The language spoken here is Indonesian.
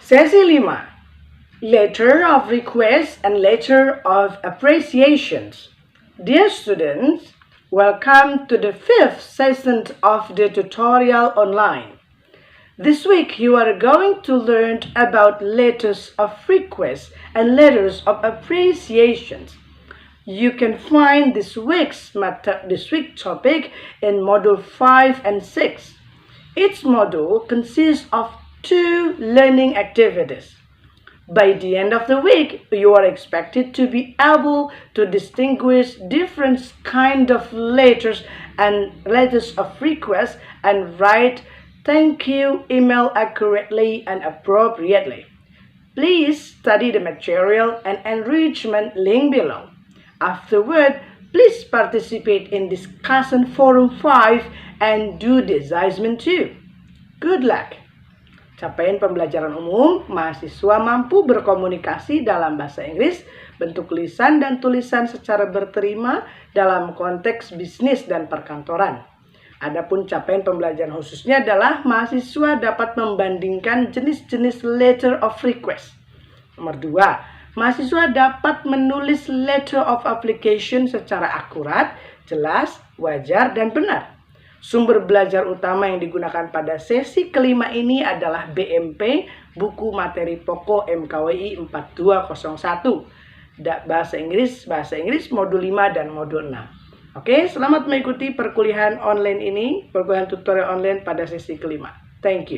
Sesi 5. Letter of request and letter of appreciations. Dear students, welcome to the 5th session of the tutorial online. This week you are going to learn about letters of request and letters of appreciations. You can find this week's topic in Module 5 and 6. Each module consists of 2 learning activities. By the end of the week, you are expected to be able to distinguish different kinds of letters and letters of request and write thank you email accurately and appropriately. Please study the material and enrichment link below. Afterward, please participate in discussion forum 5 and do the assignment 2. Good luck! Capaian pembelajaran umum, mahasiswa mampu berkomunikasi dalam bahasa Inggris, bentuk lisan dan tulisan secara berterima dalam konteks bisnis dan perkantoran. Adapun capaian pembelajaran khususnya adalah mahasiswa dapat membandingkan jenis-jenis letter of request. Nomor 2, mahasiswa dapat menulis letter of application secara akurat, jelas, wajar, dan benar. Sumber belajar utama yang digunakan pada sesi kelima ini adalah BMP, buku materi pokok MKWI 4201. Bahasa Inggris modul 5 dan modul 6. Oke, selamat mengikuti perkuliahan online ini, perkuliahan tutorial online pada sesi kelima. Thank you.